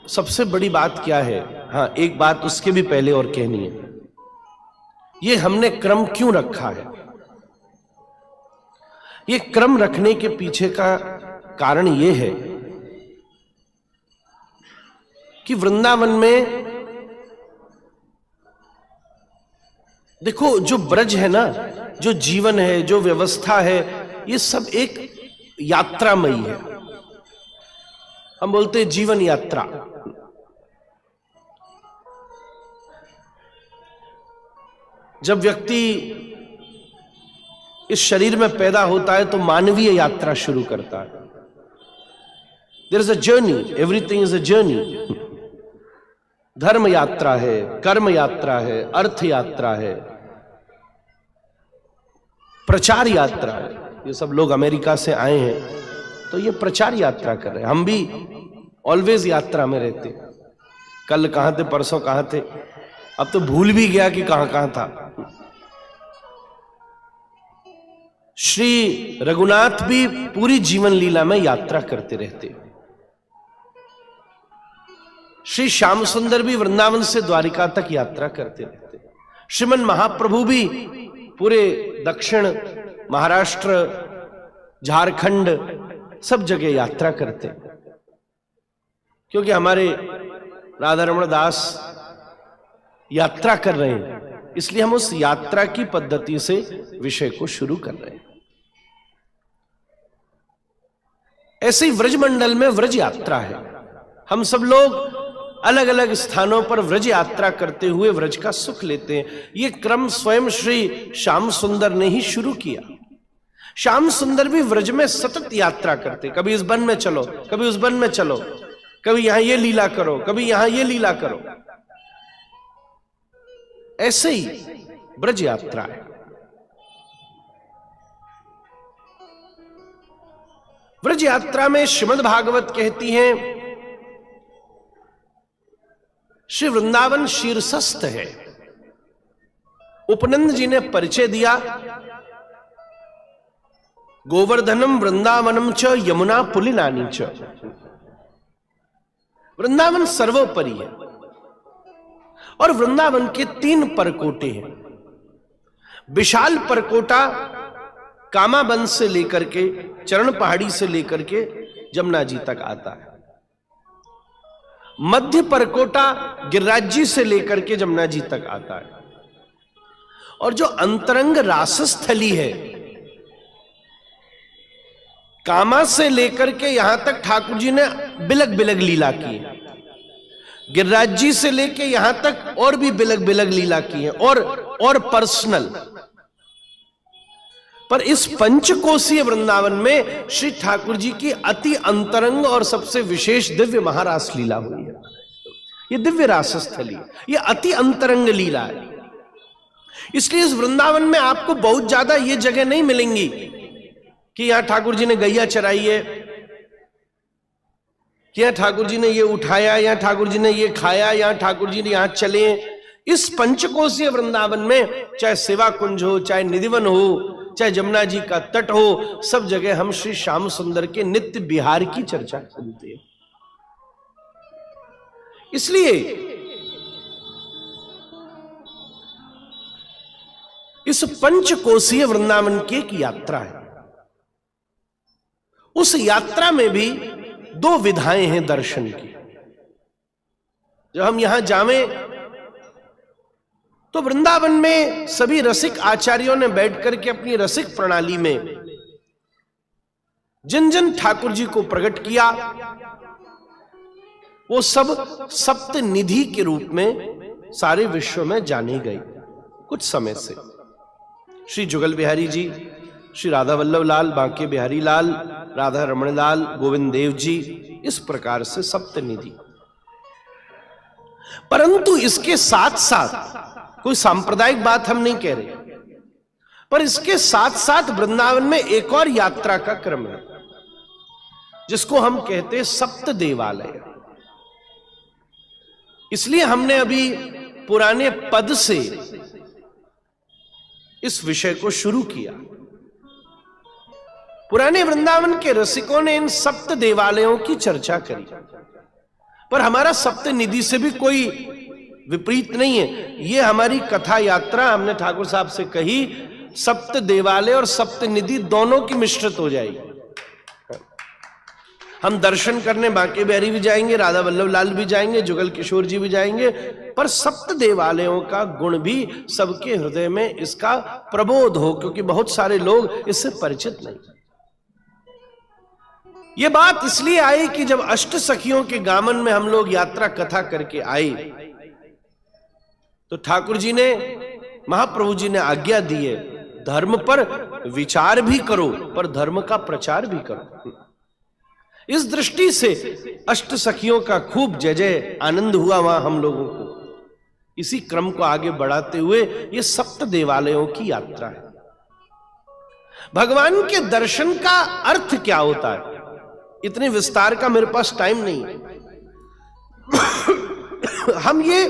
सबसे बड़ी बात क्या है, हाँ एक बात उसके भी पहले और कहनी है, ये हमने क्रम क्यों रखा है। ये क्रम रखने के पीछे का कारण ये है कि वृंदावन में देखो जो ब्रज है ना, जो जीवन है, जो व्यवस्था है, ये सब एक यात्रामयी है। हम बोलते हैं जीवन यात्रा। जब व्यक्ति इस शरीर में पैदा होता है तो मानवीय यात्रा शुरू करता है। There is a journey, everything is a journey. धर्म यात्रा है, कर्म यात्रा है, अर्थ यात्रा है, प्रचार यात्रा है। ये सब लोग अमेरिका से आए हैं तो ये प्रचार यात्रा कर रहे हैं। हम भी ऑलवेज यात्रा में रहते। कल कहां थे, परसों कहां थे, अब तो भूल भी गया कि कहां कहां था। श्री रघुनाथ भी पूरी जीवन लीला में यात्रा करते रहते। श्री श्याम सुंदर भी वृंदावन से द्वारिका तक यात्रा करते रहते। श्रीमन महाप्रभु भी पूरे दक्षिण महाराष्ट्र, झारखंड, सब जगह यात्रा करते। क्योंकि हमारे राधा रमण दास यात्रा कर रहे हैं, इसलिए हम उस यात्रा की पद्धति से विषय को शुरू कर रहे हैं। ऐसे ही व्रजमंडल में व्रज यात्रा है। हम सब लोग अलग अलग स्थानों पर व्रज यात्रा करते हुए व्रज का सुख लेते हैं। यह क्रम स्वयं श्री श्याम सुंदर ने ही शुरू किया। श्याम सुंदर भी व्रज में सतत यात्रा करते। कभी इस वन में चलो, कभी उस वन में चलो, कभी यहां ये लीला करो, कभी यहां ये लीला करो। ऐसे ही ब्रज यात्रा है। ब्रज यात्रा में श्रीमद् भागवत कहती है श्री वृंदावन शीर्षस्थ है। उपनंद जी ने परिचय दिया, गोवर्धनम वृंदावनम च यमुना पुलिनानी च। वृंदावन सर्वोपरि है और वृंदावन के 3 परकोटे हैं। विशाल परकोटा कामाबंद से लेकर के, चरण पहाड़ी से लेकर के जमुना जी तक आता है। मध्य परकोटा गिरिराज जी से लेकर के जमुना जी तक आता है। और जो अंतरंग रासस्थली है, कामा से लेकर के यहां तक ठाकुर जी ने बिलग बिलग लीला की है। गिरिराज जी से लेके यहां तक और भी बिलग बिलग लीला की है, और पर्सनल। पर इस पंचकोशीय वृंदावन में श्री ठाकुर जी की अति अंतरंग और सबसे विशेष दिव्य महारास लीला हुई है। ये दिव्य रासस्थली, ये अति अंतरंग लीला है। इसलिए इस वृंदावन में आपको बहुत ज्यादा ये जगह नहीं मिलेंगी कि यहां ठाकुर जी ने गैया चराई है, कि यहां ठाकुर जी ने ये उठाया, यहां ठाकुर जी ने ये खाया, यहां ठाकुर जी ने यहां चले। इस पंचकोशीय वृंदावन में चाहे सेवा कुंज हो, चाहे निधिवन हो, चाहे जमुना जी का तट हो, सब जगह हम श्री श्याम सुंदर के नित्य विहार की चर्चा सुनते हैं। इसलिए इस पंचकोशीय वृंदावन की एक यात्रा है। उस यात्रा में भी 2 विधाएं हैं दर्शन की। जब हम यहां जावें तो वृंदावन में सभी रसिक आचार्यों ने बैठकर के अपनी रसिक प्रणाली में जिन जिन ठाकुर जी को प्रकट किया, वो सब सप्त निधि के रूप में सारे विश्व में जाने गए कुछ समय से। श्री जुगल बिहारी जी, श्री राधा वल्लभ लाल, बांके बिहारी लाल, राधा रमण लाल, गोविंद देव जी, इस प्रकार से सप्त निधि। परंतु इसके साथ साथ कोई सांप्रदायिक बात हम नहीं कह रहे, पर इसके साथ साथ वृंदावन में एक और यात्रा का क्रम है जिसको हम कहते हैं सप्त देवालय। इसलिए हमने अभी पुराने पद से इस विषय को शुरू किया। पुराने वृंदावन के रसिकों ने इन सप्त देवालयों की चर्चा करी। पर हमारा सप्तनिधि से भी कोई विपरीत नहीं है। ये हमारी कथा यात्रा हमने ठाकुर साहब से कही, सप्त देवालय और सप्तनिधि दोनों की मिश्रित हो जाएगी। हम दर्शन करने बांके बिहारी भी जाएंगे, राधा वल्लभ लाल भी जाएंगे, जुगल किशोर जी भी जाएंगे, पर सप्त देवालयों का गुण भी सबके हृदय में इसका प्रबोध हो, क्योंकि बहुत सारे लोग इससे परिचित नहीं। ये बात इसलिए आई कि जब अष्ट सखियों के गामन में हम लोग यात्रा कथा करके आए, तो ठाकुर जी ने, महाप्रभु जी ने आज्ञा दी है, धर्म पर विचार भी करो पर धर्म का प्रचार भी करो। इस दृष्टि से अष्ट सखियों का खूब जय जय आनंद हुआ वहां हम लोगों को। इसी क्रम को आगे बढ़ाते हुए ये सप्त देवालयों की यात्रा है। भगवान के दर्शन का अर्थ क्या होता है, इतने विस्तार का मेरे पास टाइम नहीं है। हम ये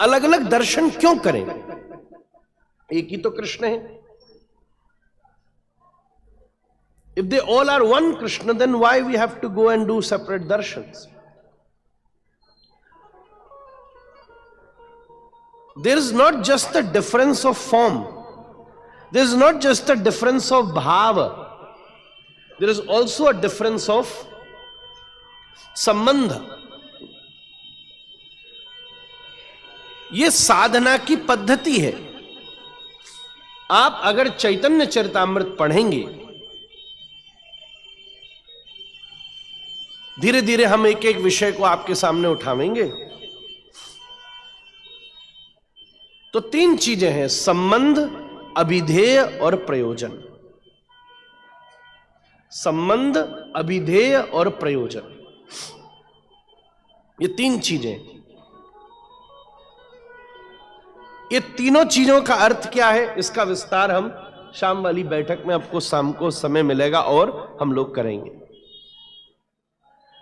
अलग अलग दर्शन क्यों करें? एक ही तो कृष्ण है। If they all are one Krishna, then why we have to go and do separate darshans? There is not just a difference of form. There is not just a difference of bhava. There is also a difference of संबंध। ये साधना की पद्धति है। आप अगर चैतन्य चरितामृत पढ़ेंगे, धीरे धीरे हम एक एक विषय को आपके सामने उठावेंगे, तो तीन चीजें हैं, संबंध, अभिधेय और प्रयोजन। संबंध, अभिधेय और प्रयोजन, ये तीन चीजें। ये तीनों चीजों का अर्थ क्या है, इसका विस्तार हम शाम वाली बैठक में, आपको शाम को समय मिलेगा और हम लोग करेंगे।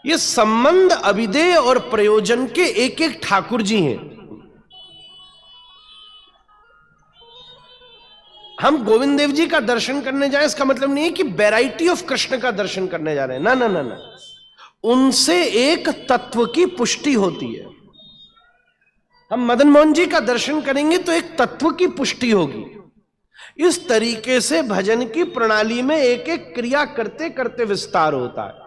ये संबंध, अभिधेय और प्रयोजन के एक एक ठाकुर जी हैं। हम गोविंद देव जी का दर्शन करने जाएं, इसका मतलब नहीं है कि वैरायटी ऑफ कृष्ण का दर्शन करने जा रहे हैं, ना ना ना ना। उनसे एक तत्व की पुष्टि होती है। हम मदन मोहन जी का दर्शन करेंगे तो एक तत्व की पुष्टि होगी। इस तरीके से भजन की प्रणाली में एक एक क्रिया करते करते विस्तार होता है।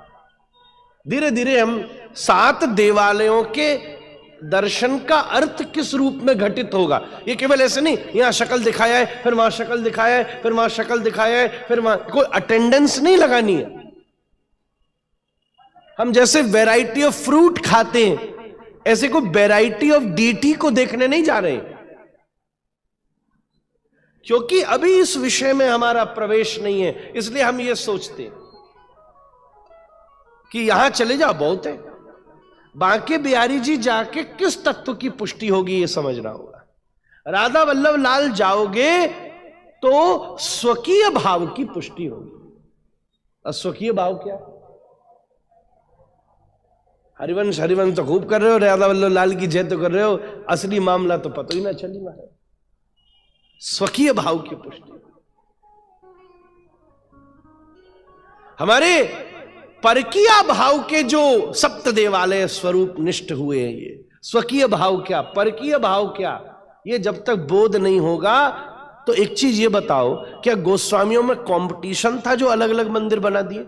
धीरे धीरे हम सात देवालयों के दर्शन का अर्थ किस रूप में घटित होगा, ये केवल ऐसे नहीं, यहां शक्ल दिखाया है, फिर वहां शक्ल दिखाया है, फिर वहां शक्ल दिखाया है, फिर वहां, कोई अटेंडेंस नहीं लगानी है। हम जैसे वैरायटी ऑफ फ्रूट खाते हैं, ऐसे कोई वैरायटी ऑफ डीटी को देखने नहीं जा रहे, क्योंकि अभी इस विषय में हमारा प्रवेश नहीं है। इसलिए हम ये सोचते हैं कि यहां चले जाओ बहुत है, बांके बिहारी जी जाके किस तत्व की पुष्टि होगी ये समझना होगा। राधा वल्लभ लाल जाओगे तो स्वकीय भाव की पुष्टि होगी। और स्वकीय भाव क्या? हरिवंश हरिवंश तो खूब कर रहे हो, राधा वल्लभ लाल की जय तो कर रहे हो, असली मामला तो पता ही ना चली महाराज। स्वकीय भाव की पुष्टि। हमारे परकीय भाव के जो सप्त देवालय स्वरूप निष्ठ हुए हैं, ये स्वकीय भाव क्या, परकीय भाव क्या, ये जब तक बोध नहीं होगा तो एक चीज ये बताओ, क्या गोस्वामियों में कंपटीशन था जो अलग अलग मंदिर बना दिए?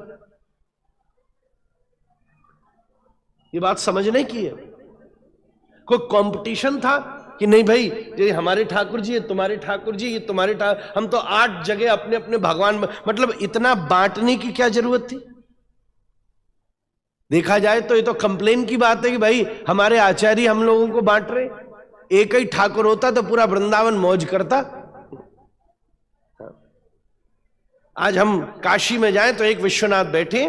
ये बात समझने की है। कोई कंपटीशन था कि नहीं भाई ये हमारे ठाकुर जी, ये तुम्हारे ठाकुर जी, ये तुम्हारे ठाकुर, हम तो 8 जगह अपने अपने भगवान, मतलब इतना बांटने की क्या जरूरत थी? देखा जाए तो ये तो कंप्लेन की बात है कि भाई हमारे आचार्य हम लोगों को बांट रहे। एक ही ठाकुर होता तो पूरा वृंदावन मौज करता। आज हम काशी में जाएं तो एक विश्वनाथ बैठे,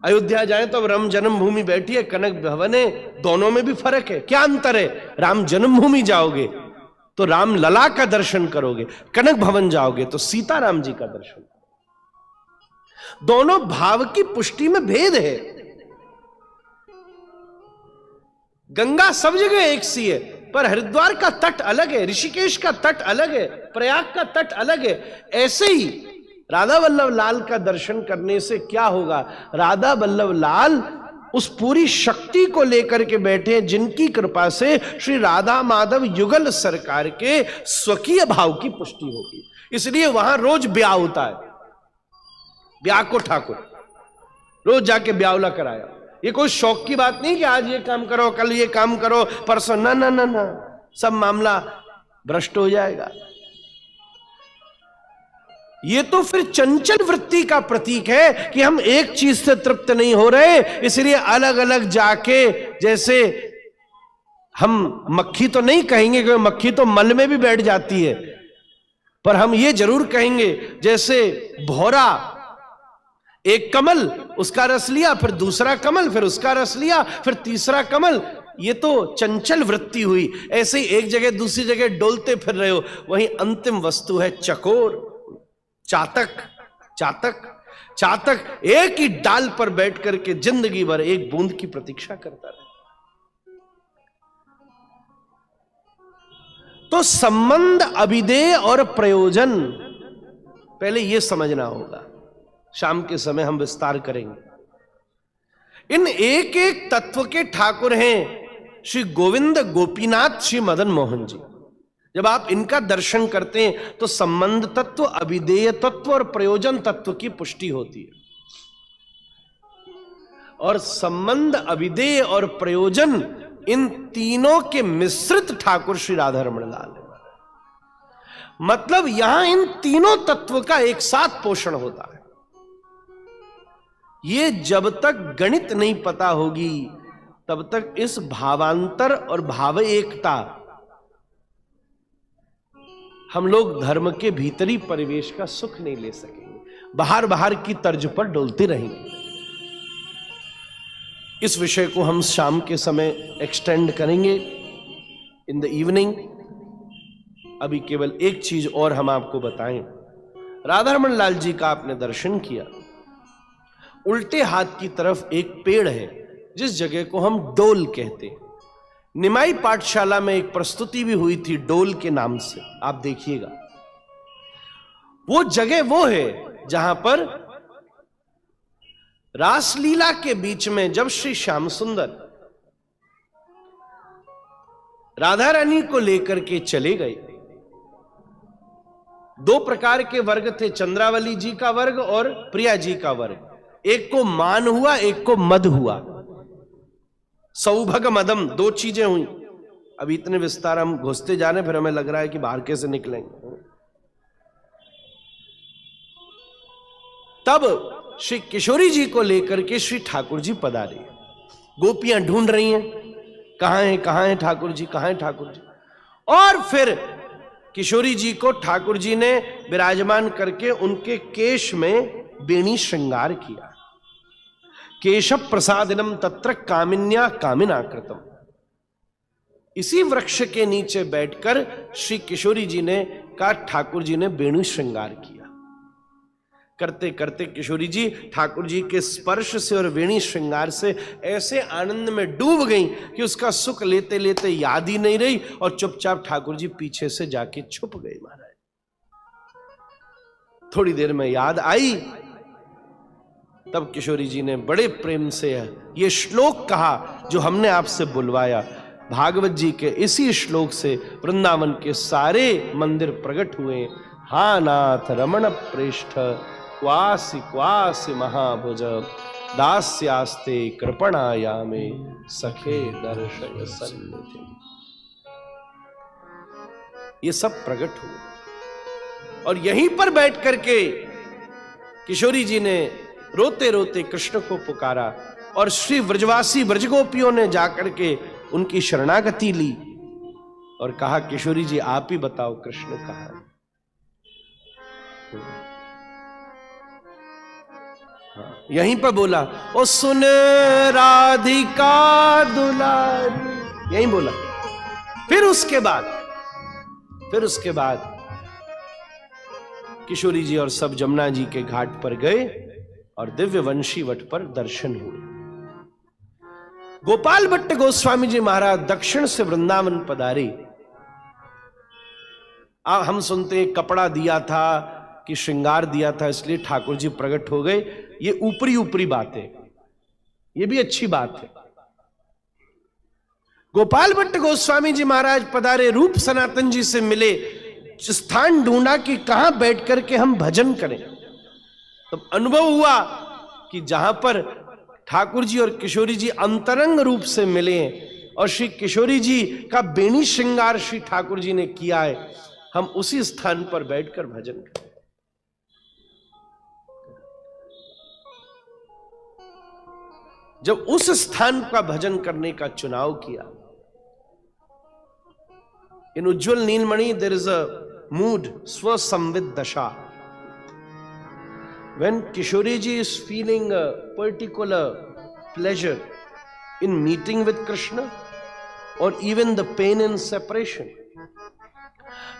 अयोध्या जाएं तो अब राम जन्मभूमि बैठी है, कनक भवन है, दोनों में भी फर्क है। क्या अंतर है? राम जन्मभूमि जाओगे तो राम लला का दर्शन करोगे, कनक भवन जाओगे तो सीताराम जी का दर्शन। दोनों भाव की पुष्टि में भेद है। गंगा सब जगह एक सी है, पर हरिद्वार का तट अलग है, ऋषिकेश का तट अलग है, प्रयाग का तट अलग है। ऐसे ही राधा वल्लभ लाल का दर्शन करने से क्या होगा? राधा वल्लभ लाल उस पूरी शक्ति को लेकर के बैठे हैं जिनकी कृपा से श्री राधा माधव युगल सरकार के स्वकीय भाव की पुष्टि होगी। इसलिए वहां रोज ब्याह होता है। ब्याह को ठाकुर रोज जाके ब्यावला कराया। ये कोई शौक की बात नहीं कि आज ये काम करो, कल ये काम करो, परसों ना ना ना ना, सब मामला भ्रष्ट हो जाएगा। ये तो फिर चंचल वृत्ति का प्रतीक है कि हम एक चीज से तृप्त नहीं हो रहे, इसलिए अलग अलग जाके, जैसे हम मक्खी तो नहीं कहेंगे क्योंकि मक्खी तो मल में भी बैठ जाती है, पर हम ये जरूर कहेंगे जैसे भौरा एक कमल, उसका रस लिया, फिर दूसरा कमल, फिर उसका रस लिया, फिर तीसरा कमल, ये तो चंचल वृत्ति हुई। ऐसे ही एक जगह दूसरी जगह डोलते फिर रहे हो, वही अंतिम वस्तु है चकोर, चातक। चातक चातक एक ही डाल पर बैठ करके जिंदगी भर एक बूंद की प्रतीक्षा करता रहे। तो संबंध, अभिधेय और प्रयोजन पहले यह समझना होगा। शाम के समय हम विस्तार करेंगे। इन एक एक तत्व के ठाकुर हैं श्री गोविंद, गोपीनाथ, श्री मदन मोहन जी। जब आप इनका दर्शन करते हैं तो संबंध तत्व, अभिधेय तत्व और प्रयोजन तत्व की पुष्टि होती है। और संबंध, अभिधेय और प्रयोजन, इन तीनों के मिश्रित ठाकुर श्री राधा रमण लाल। मतलब यहां इन तीनों तत्व का एक साथ पोषण होता है। ये जब तक गणित नहीं पता होगी तब तक इस भावांतर और भाव एकता, हम लोग धर्म के भीतरी परिवेश का सुख नहीं ले सकेंगे, बाहर बाहर की तर्ज पर डोलते रहेंगे। इस विषय को हम शाम के समय एक्सटेंड करेंगे इन द इवनिंग। अभी केवल एक चीज और हम आपको बताएं। राधा रमण लाल जी का आपने दर्शन किया, उल्टे हाथ की तरफ एक पेड़ है जिस जगह को हम डोल कहते हैं। निमाई पाठशाला में एक प्रस्तुति भी हुई थी डोल के नाम से, आप देखिएगा। वो जगह वो है जहां पर रासलीला के बीच में जब श्री श्याम सुंदर राधा रानी को लेकर के चले गए, दो प्रकार के वर्ग थे, चंद्रावली जी का वर्ग और प्रिया जी का वर्ग। एक को मान हुआ, एक को मद हुआ। सौभग मदम, दो चीजें हुई। अभी इतने विस्तार हम घुसते जाने, फिर हमें लग रहा है कि बाहर कैसे निकलेंगे। तब श्री किशोरी जी को लेकर के श्री ठाकुर जी पधारे। गोपियां ढूंढ रही हैं, कहां हैं ठाकुर जी, कहां हैं ठाकुर जी। और फिर किशोरी जी को ठाकुर जी ने विराजमान करके उनके केश में बेणी श्रृंगार किया। केशव प्रसादिनम तत्र कामिन्या कामिना कृतम। इसी वृक्ष के नीचे बैठकर श्री किशोरी जी ने कहा, ठाकुर जी ने बेणु श्रृंगार किया। करते करते किशोरी जी ठाकुर जी के स्पर्श से और वेणी श्रृंगार से ऐसे आनंद में डूब गई कि उसका सुख लेते लेते याद ही नहीं रही और चुपचाप ठाकुर जी पीछे से जाके छुप गए। महाराज थोड़ी देर में याद आई, तब किशोरी जी ने बड़े प्रेम से ये श्लोक कहा जो हमने आपसे बुलवाया। भागवत जी के इसी श्लोक से वृंदावन के सारे मंदिर प्रकट हुए। हा नाथ रमण प्रेष्ठ क्वासि क्वासि महाभुज दास्यास्ते कृपणायामे सखे दर्शय सन्निधि। ये सब प्रकट हुए और यहीं पर बैठ करके किशोरी जी ने रोते रोते कृष्ण को पुकारा और श्री व्रजवासी व्रजगोपियों ने जाकर के उनकी शरणागति ली और कहा, किशोरी जी आप ही बताओ कृष्ण कहां है। यहीं पर बोला, ओ सुन राधिका दुलारी, यहीं बोला। फिर उसके बाद किशोरी जी और सब जमुना जी के घाट पर गए और दिव्य वंशी वट पर दर्शन हुए। गोपाल भट्ट गोस्वामी जी महाराज दक्षिण से वृंदावन पधारे। हम सुनते हैं कपड़ा दिया था कि श्रृंगार दिया था इसलिए ठाकुर जी प्रकट हो गए। ये ऊपरी ऊपरी बातें, ये भी अच्छी बात है। गोपाल भट्ट गोस्वामी जी महाराज पधारे, रूप सनातन जी से मिले, स्थान ढूंढा कि कहां बैठ करके हम भजन करें। तब अनुभव हुआ कि जहां पर ठाकुर जी और किशोरी जी अंतरंग रूप से मिले हैं और श्री किशोरी जी का बेणी श्रृंगार श्री ठाकुर जी ने किया है, हम उसी स्थान पर बैठकर भजन करें। जब उस स्थान का भजन करने का चुनाव किया, इन उज्जवल नीलमणि देयर इज अ मूड, स्वसंवित दशा. When Kishori ji is feeling a particular pleasure in meeting with Krishna, or even the pain in separation,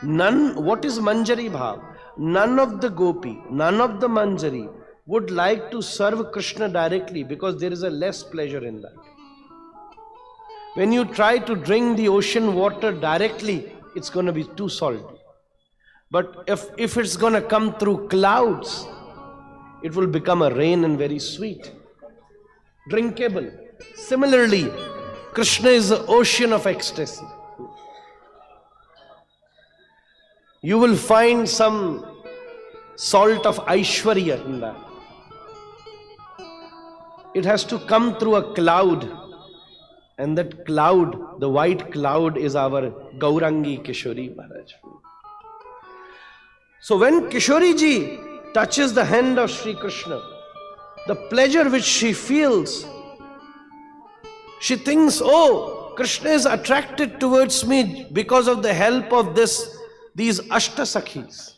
what is Manjari Bhav? None of the gopi, none of the Manjari would like to serve Krishna directly, because there is a less pleasure in that. When you try to drink the ocean water directly, it's going to be too salty. But if it's going to come through clouds, it will become a rain and very sweet, drinkable. Similarly, Krishna is the ocean of ecstasy. You will find some salt of Aishwarya in that. It has to come through a cloud, and that cloud, the white cloud, is our Gaurangi Kishori Maharaj. So when Kishori ji touches the hand of Sri Krishna, the pleasure which she feels, she thinks, oh, Krishna is attracted towards me because of the help of these Ashtasakhis.